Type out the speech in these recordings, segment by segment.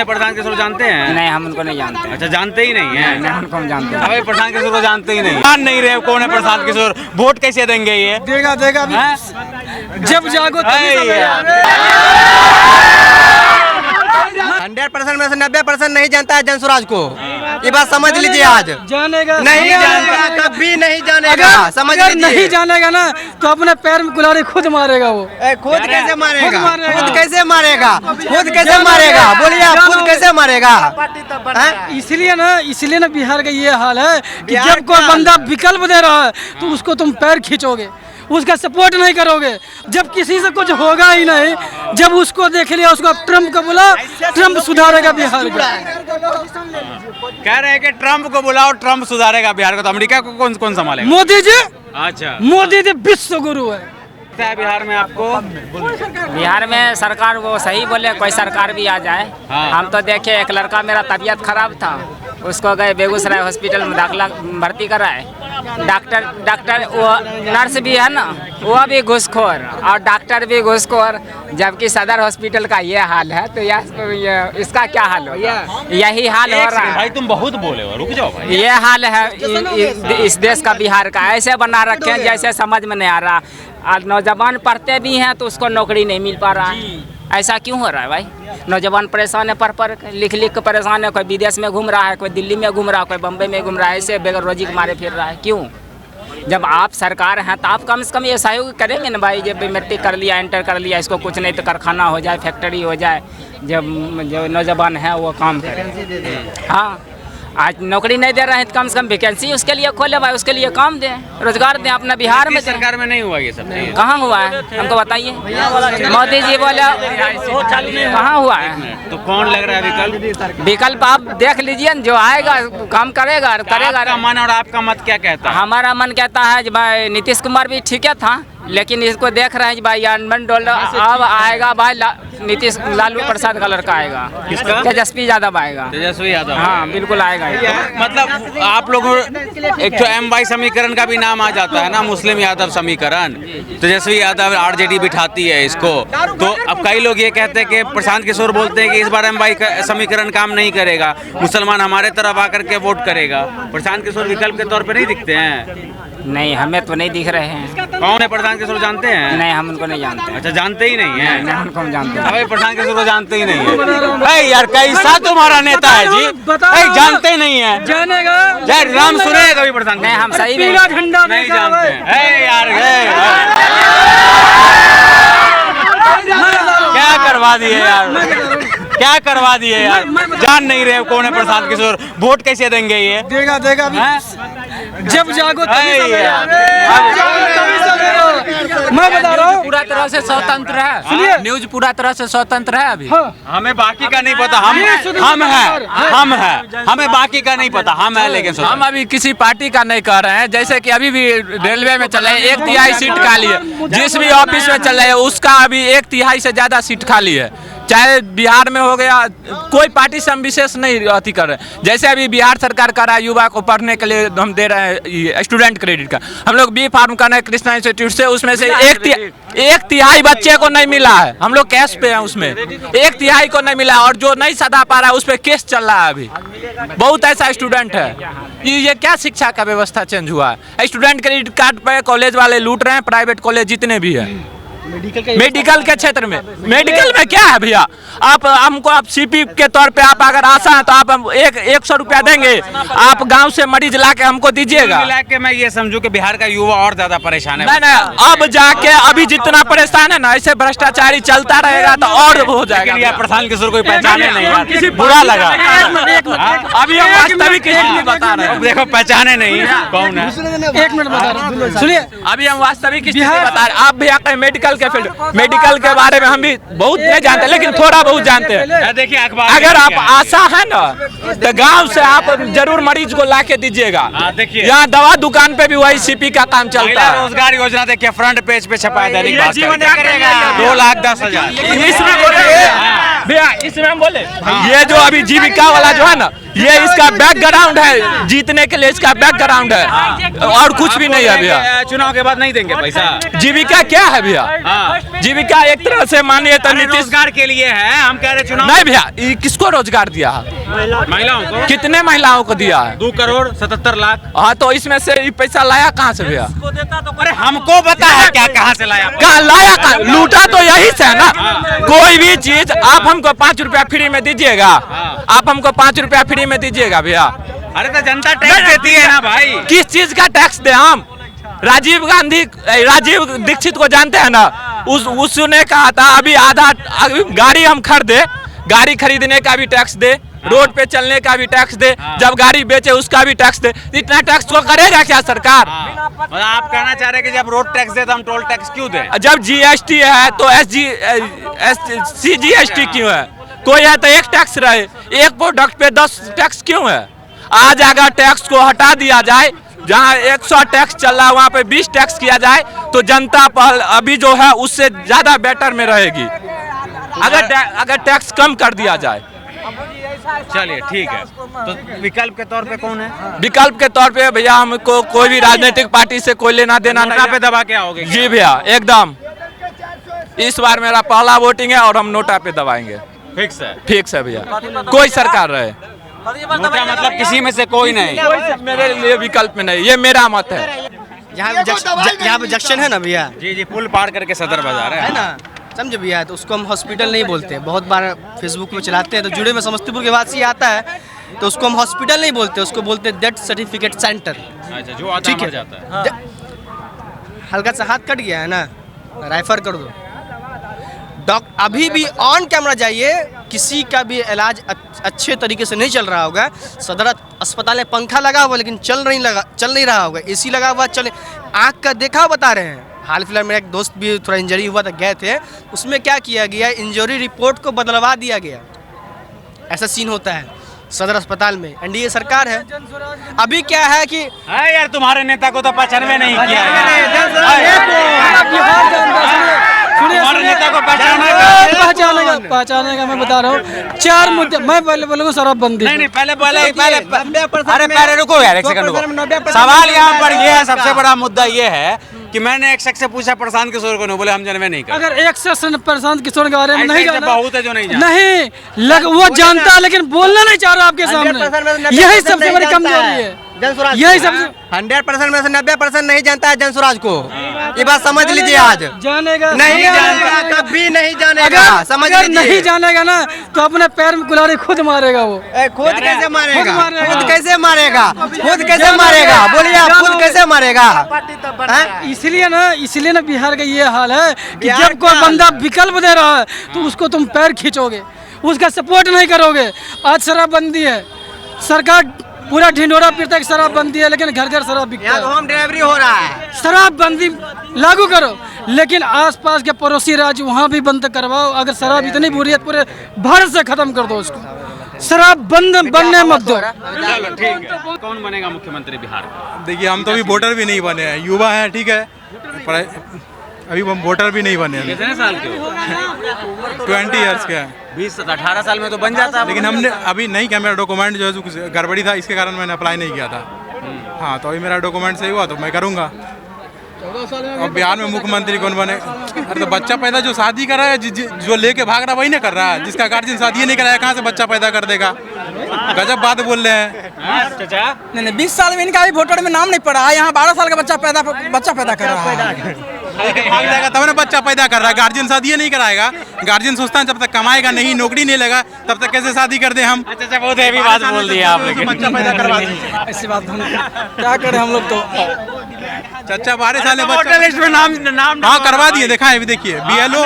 प्रधान किशोर जानते हैं? नहीं, हम उनको नहीं जानते। अच्छा, जानते ही नहीं है? नहीं, हमको हम जानते हैं। अबे प्रशांत किशोर को जानते ही नहीं, जान नहीं रहे कौन है प्रशांत किशोर। वोट कैसे देंगे ये? देगा जब जागो 100% में से 90% नहीं जानता है जनसुराज को। ये बात समझ लीजिए। आज जानेगा नहीं जानेगा, कभी नहीं जानेगा। समझ अगर लीजिए। नहीं जानेगा ना तो अपने पैर में कुल्हाड़ी खुद मारेगा वो। खुद कैसे मारेगा? मारेगा। खुद कैसे मारेगा? खुद कैसे मारेगा? बोलिए आप, खुद कैसे मारेगा? इसलिए ना बिहार का ये हाल है कि बिहार जब कोई का बंदा विकल्प दे रहा है तो उसको तुम पैर खींचोगे, उसका सपोर्ट नहीं करोगे। जब किसी से कुछ होगा ही नहीं, जब उसको देख लिया, उसको ट्रम्प को बुला, ट्रम्प सुधारेगा बिहार को। कह रहे हैं कि ट्रम्प को बुलाओ, ट्रम्प सुधारेगा बिहार को। तो अमेरिका को कौन संभालेगा? मोदी जी। अच्छा, मोदी जी विश्व गुरु है। बिहार में आपको? बिहार में सरकार वो सही बोले, कोई सरकार भी आ जाए। हाँ। हम तो देखे, एक लड़का मेरा तबीयत खराब था, उसको गए बेगूसराय हॉस्पिटल में दाखिला भर्ती कराए। डॉक्टर वो नर्स भी है ना, वो भी घूसखोर और डॉक्टर भी घूसखोर। जबकि सदर हॉस्पिटल का ये हाल है तो इसका क्या हाल होगा? यही हाल हो रहा है भाई। तुम बहुत बोले हो, रुक जाओ भाई। ये हाल है इस देश का, बिहार का। ऐसे बना रखे हैं जैसे समझ में नहीं आ रहा। आज नौजवान पढ़ते भी हैं तो उसको नौकरी नहीं मिल पा रहा है। ऐसा क्यों हो रहा है भाई? नौजवान परेशान है, पढ़ लिख के परेशान है। कोई विदेश में घूम रहा है, कोई दिल्ली में घूम रहा है, कोई बम्बई में घूम रहा है। ऐसे बेगर रोजी के मारे फिर रहा है। क्यों? जब आप सरकार हैं तो आप कम से कम ये सहयोग करेंगे ना भाई। जब मैट्रिक कर लिया, इंटर कर लिया, इसको कुछ नहीं तो कारखाना हो जाए, फैक्ट्री हो जाए, जब जो नौजवान है वो काम करे। हाँ, आज नौकरी नहीं दे रहे हैं तो कम से कम वैकेंसी उसके लिए खोले भाई, उसके लिए काम दें, रोजगार दें। अपना बिहार में सरकार में नहीं हुआ ये सब? कहाँ हुआ है? हमको बताइए। मोदी जी बोले कहाँ हुआ है? तो कौन लग रहा है विकल्प आप देख लीजिए, जो आएगा काम करेगा। आपका मन और आपका मत क्या कहता है? हमारा मन कहता है कि भाई नीतीश कुमार भी ठीक है था, लेकिन इसको देख रहे हैं कि भाई $1 अब आएगा भाई। नीतीश लालू प्रसाद का लड़का आएगा। किसका? तेजस्वी यादव आएगा। तेजस्वी यादव? हाँ, बिल्कुल आएगा। मतलब आप लोग एक तो MY समीकरण का भी नाम आ जाता है ना, मुस्लिम यादव समीकरण। तेजस्वी यादव RJD बिठाती है इसको। तो अब कई लोग ये कहते हैं कि प्रशांत किशोर बोलते हैं कि इस बार MY समीकरण काम नहीं करेगा, मुसलमान हमारे तरफ आकर के वोट करेगा। प्रशांत किशोर विकल्प के तौर पर नहीं दिखते हैं? नहीं, हमें तो नहीं दिख रहे हैं। कौन है प्रशांत किशोर, जानते हैं? नहीं, हम उनको नहीं जानते। अच्छा, जानते ही नहीं है? नहीं, हमको हम जानते हैं। अबे प्रशांत किशोर को जानते ही नहीं है? यार कैसा तुम्हारा नेता है जी? जानते नहीं है? जानेगा नाम सुने हैं कभी प्रशांत? नहीं, हम सही पीला झंडा नहीं जानते हैं। यार क्या करवा दिए यार, क्या करवा दिए यार। जान नहीं रहे कौन है प्रशांत किशोर। वोट कैसे देंगे ये? देगा जब जागो मैं बता रहा हूँ। पूरा तरह से स्वतंत्र है न्यूज, पूरा तरह से स्वतंत्र है अभी। हमें बाकी का नहीं पता। हम हैं, हमें बाकी का नहीं पता। हम है, लेकिन हम अभी किसी पार्टी का नहीं कह रहे हैं। जैसे कि अभी भी रेलवे में चल रहे हैं, 1/3 सीट खाली है। जिस भी ऑफिस में चल रहे हैं उसका अभी 1/3 से ज्यादा सीट खाली है। चाहे बिहार में हो गया, कोई पार्टी से हम विशेष नहीं अति कर रहे हैं। जैसे अभी बिहार सरकार कर रहा है युवा को पढ़ने के लिए, हम दे रहे हैं स्टूडेंट क्रेडिट का। हम लोग B.Pharm कर रहे हैं कृष्णा इंस्टीट्यूट से, उसमें से 1/3 बच्चे को नहीं मिला है। हम लोग कैश पे हैं, उसमें 1/3 को नहीं मिला। और जो नहीं सधा पा रहा है उस पर केस चल रहा है अभी। बहुत ऐसा स्टूडेंट है। ये क्या शिक्षा का व्यवस्था चेंज हुआ है? स्टूडेंट क्रेडिट कार्ड पे कॉलेज वाले लूट रहे हैं, प्राइवेट कॉलेज जितने भी है। मेडिकल के क्षेत्र में, मेडिकल में क्या है भैया? आप हमको आप CP के तौर पे आप अगर आशा है तो आप 100 रुपया देंगे, आप गांव से मरीज ला के हमको दीजिएगा। मिला के मैं ये समझूं कि बिहार का युवा और ज्यादा परेशान है। नहीं, अब जाके अभी जितना परेशान है ना, ऐसे भ्रष्टाचारी चलता रहेगा तो और हो जाएगा। प्रशांत किशोर कोई पहचाने नहीं, बुरा लगा। अभी हम वास्तविक स्थिति बता रहे हैं। देखो पहचाने नहीं कौन है। 1 मिनट बता रहा हूँ, सुनिए। अभी हम वास्तविक स्थिति बता रहे हैं। आप भी आकर मेडिकल के फील्ड, मेडिकल के बारे में हम भी बहुत नहीं जानते, लेकिन थोड़ा बहुत जानते हैं। देखिए अगर आप आशा है ना तो गांव से आप जरूर मरीज को ला के दीजिएगा। देखिए यहाँ दवा दुकान पे भी वही CP का काम चलता है। रोजगार योजना देखिए, फ्रंट पेज पे छपाया दैनिक भास्कर, 2,10,000। भैया इसमें हम बोले ये जो अभी जीविका वाला जो है ना, ये इसका बैकग्राउंड है, जीतने के लिए इसका बैकग्राउंड है और कुछ भी नहीं है भैया। चुनाव के बाद नहीं देंगे पैसा। जीविका क्या है भैया? जीविका एक तरह से मानिए तो नीतीश रोजगार के लिए है, हम कह रहे चुनाव नहीं भैया। ये किसको रोजगार दिया है? महिलाओं को। कितने महिलाओं को दिया है? 2 करोड़ 77 लाख। हाँ, तो इसमें से ये पैसा लाया कहाँ से भैया? अरे हमको पता है क्या कहाँ से लाया। कहाँ लाया? कहाँ लूटा? तो यही से है ना। कोई भी चीज आप हमको 5 रुपया फ्री में दीजिएगा, आप हमको 5 रुपया फ्री में दीजिएगा भैया। अरे तो जनता टैक्स देती है ना भाई। किस चीज का टैक्स दे हम? राजीव दीक्षित को जानते हैं ना, उसने कहा था अभी आधा गाड़ी हम खरीदे, गाड़ी खरीदने का भी टैक्स दे, रोड पे चलने का भी टैक्स दे, जब गाड़ी बेचे उसका भी टैक्स दे। इतना टैक्स को करेगा क्या सरकार? मतलब आप कहना चाह रहे हैं कि जब रोड टैक्स दे तो हम टोल टैक्स क्यों दें? जब जीएसटी है तो CGST क्यों है? कोई है तो एक टैक्स रहे, एक प्रोडक्ट पे 10 टैक्स क्यों है? आज अगर टैक्स को हटा दिया जाए, जहाँ 100 टैक्स चल रहा है वहाँ पे 20 टैक्स किया जाए तो जनता पहल अभी जो है उससे ज्यादा बेटर में रहेगी, अगर टैक्स कम कर दिया जाए। चलिए ठीक है, तो विकल्प के तौर पे कौन है? विकल्प के तौर पे भैया हमको कोई भी राजनीतिक पार्टी से कोई लेना देना नोटा नहीं पे दबा के आओगे? जी भैया एकदम। इस बार मेरा पहला वोटिंग है और हम नोटा पे दबाएंगे। फिक्स है भैया, कोई सरकार रहे। नोटा मतलब किसी में से कोई नहीं। मेरे लिए विकल्प में नहीं, ये मेरा मत है। यहाँ पे जंक्शन है ना भैया, जी पुल पार करके सदर बाजार है ना, समझे भैया, तो उसको हम हॉस्पिटल नहीं बोलते। बहुत बार फेसबुक में चलाते हैं तो जुड़े में समस्तीपुर के बाद से आता है, तो उसको हम हॉस्पिटल नहीं बोलते, उसको बोलते हैं डेथ सर्टिफिकेट सेंटर। अच्छा, जो आधा मर जाता है। हल्का सा हाथ कट गया है ना, रेफर कर दो। अभी भी ऑन कैमरा जाइए, किसी का भी इलाज अच्छे तरीके से नहीं चल रहा होगा। सदर अस्पताल में पंखा लगा हुआ लेकिन चल नहीं रहा होगा, AC लगा हुआ चल, आँख का देखा बता रहे हैं। हाल फिलहाल मेरा एक दोस्त भी थोड़ा इंजरी हुआ था, गए थे, उसमें क्या किया गया, इंजरी रिपोर्ट को बदलवा दिया गया। ऐसा सीन होता है सदर अस्पताल में। NDA सरकार है। अभी क्या है कि यार तुम्हारे नेता को तो 95 नहीं किया है। तुम्हारे नेता को पहचाने का मैं बता रहा हूँ। 4 मुद्दे मैं पहले बोलूँगा, शराबबंदी। नहीं पहले रुको यार, एक सेकंड रुको। सवाल यहाँ पर ये है, सबसे बड़ा मुद्दा ये है कि मैंने एक शख्स से पूछा प्रशांत किशोर को, नहीं बोले हम जनवे नहीं करते। अगर एक शख्स प्रशांत किशोर के बारे में नहीं जाना, बहुत है जो नहीं जानता। नहीं वो जानता है लेकिन बोलना नहीं चाह रहा आपके सामने। यही सबसे बड़ी कमजोरी है। यही सबसे 100% में से 90% नहीं जानता है जनसुराज को। ये बात समझ लीजिए। आज जानेगा नहीं जानता, कभी नहीं जानेगा। समझ अगर नहीं जानेगा ना तो अपने पैर में कुल्हाड़ी खुद मारेगा। वो खुद कैसे मारेगा? खुद कैसे मारेगा? खुद कैसे मारेगा? बोलिए आप, खुद कैसे मारेगा? इसलिए ना बिहार का ये हाल है कि जब कोई बंदा विकल्प दे रहा है तो उसको तुम पैर खींचोगे, उसका सपोर्ट नहीं करोगे। आज शराबबंदी है, सरकार पूरा ढिंडोरा पीटता है, शराबबंदी है, लेकिन घर घर शराब बिकता है। होम डिलीवरी हो रहा है। शराबबंदी लागू करो, लेकिन आसपास के पड़ोसी राज्य वहाँ भी बंद करवाओ। अगर शराब इतनी बुरी है, पूरे भारत से खत्म कर दो उसको। शराब बनने मत दो। चलो ठीक है, कौन बनेगा मुख्यमंत्री बिहार का? देखिए, हम तो अभी वोटर भी नहीं बने हैं, युवा हैं, ठीक है, पर अभी हम वोटर भी नहीं बने हैं। कितने साल के हो? 20 ईयर्स के हैं। 18 साल में तो बन जाता है। लेकिन हमने अभी नहीं किया, मेरा डॉक्यूमेंट जो है कुछ गड़बड़ी था, इसके कारण मैंने अप्लाई नहीं किया था। हाँ, तो अभी मेरा डॉक्यूमेंट सही हुआ तो मैं करूँगा। अब बिहार में मुख्यमंत्री कौन बने? अरे तो बच्चा पैदा जो शादी कर रहा है, जो लेके भाग रहा है वही नहीं कर रहा है। जिसका गार्जियन शादी नहीं कराया, कहाँ से बच्चा पैदा कर देगा? गजब बात बोल रहे हैं। नहीं 20 साल में इनका भी वोटर में नाम नहीं पड़ा है। यहाँ 12 साल का बच्चा पैदा कर रहा है। भाग जाएगा तब ना बच्चा पैदा कर रहा है। गार्जियन शादी नहीं कराएगा। गार्जियन सोचता है जब तक कमाएगा नहीं, नौकरी नहीं लेगा, तब तक कैसे शादी कर दे हम? अच्छा, बहुत हैवी बात बोल दी आप। लेकिन बच्चा पैदा करवा देंगे, ऐसी बात क्या करें हम लोग तो। चाचा 12 साल वोटर लिस्ट में नाम हाँ करवा दिए, देखा है अभी। देखिए BLO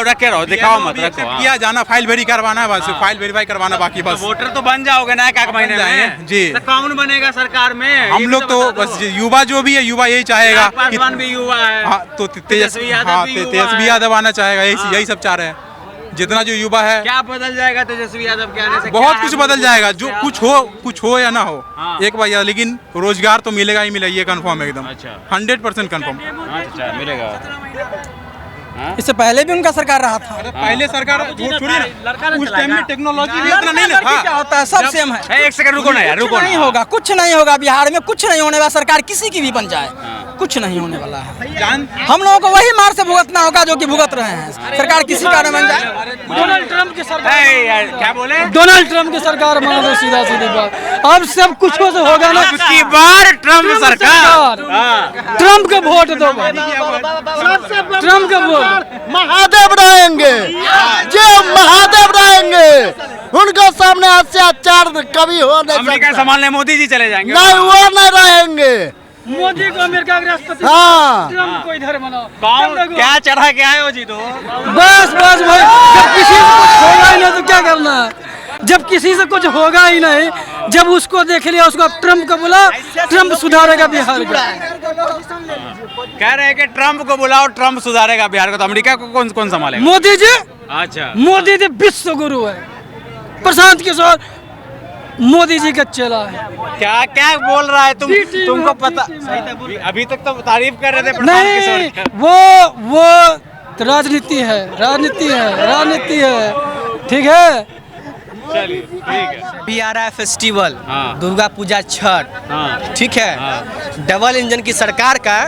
रखे रहो, दिखाओ मत, रखो। किया जाना, फाइल वेरी करवाना है, बस फाइल वेरीफाई करवाना बाकी बस। वोटर तो बन जाओगे ना एक महीने में जी। तो कौन बनेगा सरकार में? हम लोग तो बस युवा जो भी है, युवा यही चाहेगा। पासवान भी युवा है। हाँ, तो तेजस्वी यादव आना चाहेगा, यही सब चाह रहे हैं। जितना जो युवा है, क्या बदल जाएगा तेजस्वी यादव के आने से? बहुत कुछ बदल जाएगा। जो कुछ हो या ना हो, एक बार यार, लेकिन रोजगार तो मिलेगा ही मिलेगा, ये कंफर्म है एकदम। 100% कंफर्म। अच्छा, मिलेगा। इससे पहले भी उनका सरकार रहा था। पहले सरकार उस टाइम में टेक्नोलॉजी भी इतना नहीं था। क्या होता है, सब सेम है। एक सेकंड रुको ना यार, रुको नहीं होगा, कुछ नहीं होगा बिहार में, कुछ नहीं होने वाला। सरकार किसी की भी बन जाए, कुछ नहीं होने वाला है। हम लोगों को वही मार से भुगतना होगा जो कि भुगत रहे हैं। सरकार किसी का न बन जाए। डोनाल्ड ट्रम्प की सरकार, क्या बोले? डोनाल्ड ट्रम्प की सरकार बना दो, सीधा सीधी बात। अब सब कुछ हो होगा ना, की बार ट्रम्प सरकार। ट्रम्प को वोट दो, ट्रम्प को वोट। महादेव रहेंगे, जो महादेव रहेंगे, उनके सामने अत्याचार कभी हो नहीं अमेरिका सकता। संभालने मोदी जी चले जाएंगे। नहीं, वो नहीं रहेंगे। मोदी को अमेरिका के राष्ट्रपति, हाँ। ट्रम्प को इधर बनाओ। कौन क्या चढ़ा के आए हो जी? तो बस बस भाई, जब किसी से कुछ होगा ही नहीं तो क्या करना है? जब किसी से कुछ होगा ही नहीं, जब उसको देख लिया, उसको ट्रम्प को बोला, ट्रम्प सुधारेगा बिहार को। कह रहे हैं कि ट्रम्प को बुलाओ, ट्रम्प सुधारेगा बिहार को। तो अमेरिका को कौन कौन संभालेगा? मोदी जी, अच्छा, मोदी जी विश्व गुरु है। प्रशांत किशोर मोदी जी का चेला है। क्या क्या बोल रहा है तुमको पता? अभी तक तो तारीफ कर रहे थे प्रशांत नहीं, किशोर। वो राजनीति है, राजनीति है, राजनीति है, ठीक है। चलिए ठीक है। भी आ रहा है फेस्टिवल, हाँ। दुर्गा पूजा, छठ, हाँ। ठीक है। हाँ। डबल इंजन की सरकार का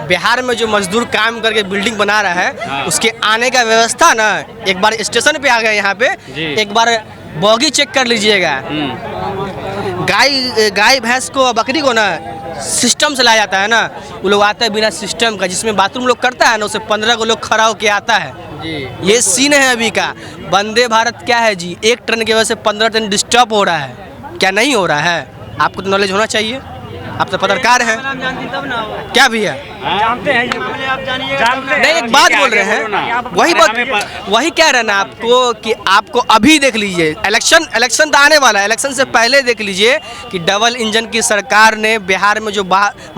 बिहार में जो मजदूर काम करके बिल्डिंग बना रहा है, हाँ। उसके आने का व्यवस्था ना, एक बार स्टेशन पे आ गए यहाँ पे, जी। एक बार बॉगी चेक कर लीजिएगा। गाय भैंस को, बकरी को ना सिस्टम से लाया जाता है ना, वो लोग आते हैं बिना सिस्टम का, जिसमें बाथरूम लोग करता है ना, उसे 15 को लोग खड़ा होके आता है जी। ये सीन है अभी का। वंदे भारत क्या है जी, एक ट्रेन की वजह से 15 ट्रेन डिस्टर्ब हो रहा है, क्या नहीं हो रहा है? आपको तो नॉलेज होना चाहिए, आप तो पत्रकार हैं। क्या भी है, जानते हैं नहीं एक बात बोल रहे हैं, वही बात, वही कह रहे हैं ना आपको कि आपको अभी देख लीजिए, इलेक्शन तो आने वाला है, इलेक्शन से पहले देख लीजिए कि डबल इंजन की सरकार ने बिहार में जो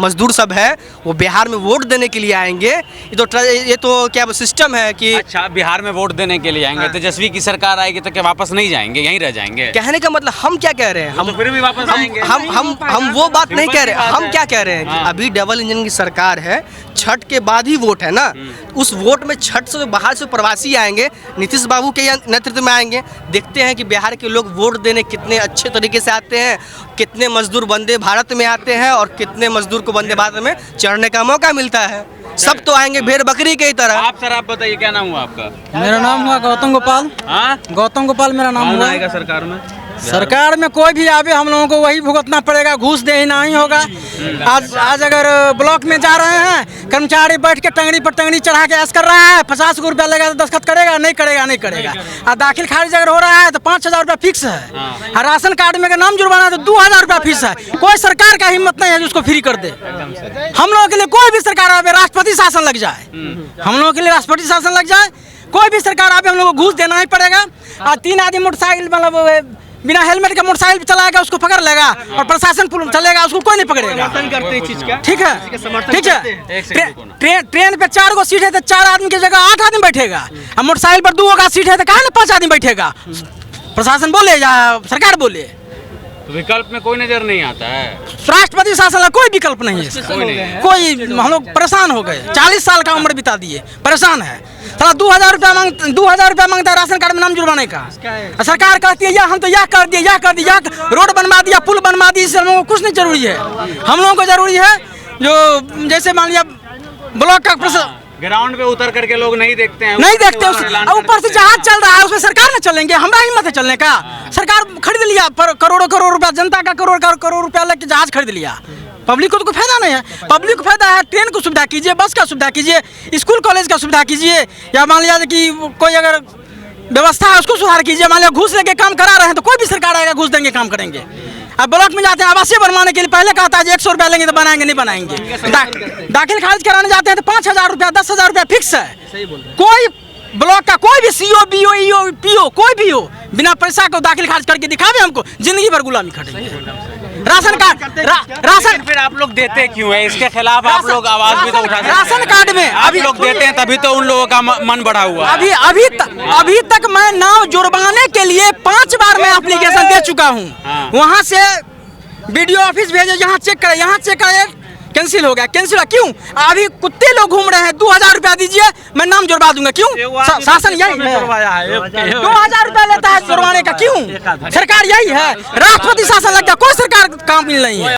मजदूर सब है वो बिहार में वोट देने के लिए आएंगे। ये तो क्या सिस्टम है कि अच्छा, बिहार में वोट देने के लिए आएंगे। हाँ। तेजस्वी की सरकार आएगी तो क्या वापस नहीं जाएंगे, यहीं रह जाएंगे? कहने का मतलब हम क्या कह रहे हैं, हम तो फिर भी वापस आएंगे। हम वो बात नहीं कह रहे, हम क्या कह रहे हैं कि हाँ। अभी डबल इंजन की सरकार है, छठ के बाद ही वोट है ना, उस वोट में छठ से बाहर से प्रवासी आएंगे, नीतीश बाबू के नेतृत्व में आएंगे। देखते हैं कि बिहार के लोग वोट देने कितने अच्छे तरीके से आते हैं, कितने मजदूर वंदे भारत में आते हैं और कितने मजदूर को वंदे भारत में चढ़ने का मौका मिलता है। सब तो आएंगे भेड़ बकरी की तरह। आप सर, आप बताइए क्या नाम हुआ आपका? मेरा नाम हुआ गौतम गोपाल। हाँ, गौतम गोपाल मेरा नाम कौन हुआ। आएगा सरकार में? सरकार में कोई भी आवे, हम लोगों को वही भुगतना पड़ेगा, घूस दे ही नहीं होगा। आज अगर ब्लॉक में जा रहे हैं, कर्मचारी बैठ के टंगड़ी पर टंगड़ी चढ़ा के ऐश कर रहा है, 50 को रुपया लेगा तो दस्तखत करेगा? नहीं करेगा, नहीं करेगा। और दाखिल खारिज अगर हो रहा है तो 5000 रुपया फिक्स है। और राशन कार्ड में अगर नाम जुर्माना है तो 2000 रुपया फीस है। कोई सरकार का हिम्मत नहीं है जो उसको फ्री कर दे। हम लोगों के लिए कोई भी सरकार आवे, राष्ट्रपति शासन लग जाए, हम लोगों के लिए राष्ट्रपति शासन लग जाए, कोई भी सरकार आवे, हम लोग को घूस देना ही पड़ेगा। और 3 आदमी मोटरसाइकिल मतलब बिना हेलमेट का मोटरसाइकिल चलाएगा, उसको पकड़ लेगा, और प्रशासन चलेगा, उसको कोई नहीं पकड़ेगा। करते चीज का, ठीक है, ठीक है। ट्रेन पे 4 गो सीट है तो 4 आदमी की जगह 8 आदमी बैठेगा, और मोटरसाइकिल पर 2 का सीट है तो कहा ना 5 आदमी बैठेगा? प्रशासन बोले या सरकार बोले? विकल्प में कोई नजर नहीं आता है। राष्ट्रपति शासन का कोई विकल्प नहीं है इसका। कोई हम लोग परेशान हो गए, 40 साल का उम्र बिता दिए, परेशान है। साला 2000 रुपया मांगता है राशन कार्ड में नाम जुड़वाने का। सरकार कहती है या हम तो यह कर दिए, यह कर दिया, रोड बनवा दिया, पुल बनवा दी, इससे हम लोगों को कुछ नहीं जरूरी है। हम लोगों को जरूरी है जो जैसे मान लिया ब्लॉक का ग्राउंड पे उतर करके लोग नहीं देखते हैं, नहीं देखते। ऊपर से जहाज चल रहा है, उसमें सरकार ने चलेंगे, हमरा हिम्मत है चलने का? सरकार खरीद लिया पर करोड़ों रुपया, जनता का करोड़ रुपया लेके जहाज खरीद लिया। पब्लिक को तो कोई फायदा नहीं है। पब्लिक को फायदा है, ट्रेन को सुविधा कीजिए, बस का सुविधा कीजिए, स्कूल कॉलेज का सुविधा कीजिए, या मान लिया कि कोई अगर व्यवस्था है उसको सुधार कीजिए। मान लिया घूस लेके काम करा रहे हैं तो कोई भी सरकार आएगा घूस देंगे, काम करेंगे। अब ब्लॉक में जाते हैं आवासीय बनवाने के लिए, पहले कहता है 100 रुपया लेंगे तो बनाएंगे, नहीं बनाएंगे। दाखिल खारिज कराने जाते हैं तो 5000 रुपया, 10,000 रुपया फिक्स है। कोई ब्लॉक का कोई भी सीओ, बीओ, ईओ, पीओ कोई भी हो, बिना पैसा को दाखिल खारिज करके दिखावे, हमको जिंदगी भर गुलामी खटेंगे। राशन कार्ड, राशन फिर आप लोग देते क्यों है? इसके खिलाफ आप लोग आवाज भी तो उठा सकते हैं। राशन कार्ड में अभी लोग देते हैं तभी तो उन लोगों का मन बढ़ा हुआ है। अभी तक मैं नाम जुड़वाने के लिए 5 बार मैं एप्लीकेशन दे चुका हूँ। वहाँ से वीडियो ऑफिस भेजे, यहाँ चेक करे, यहाँ चेक करे, कैंसिल हो गया। कैंसिल क्यों? अभी कुत्ते लोग घूम रहे हैं, 2000 रुपया दीजिए मैं नाम जुड़वा दूंगा। क्यों? शासन यही है, 2000 रुपया लेता है जुड़वाने का। क्यों? सरकार यही है, राष्ट्रपति शासन लग गया, कोई सरकार काम मिल नहीं है।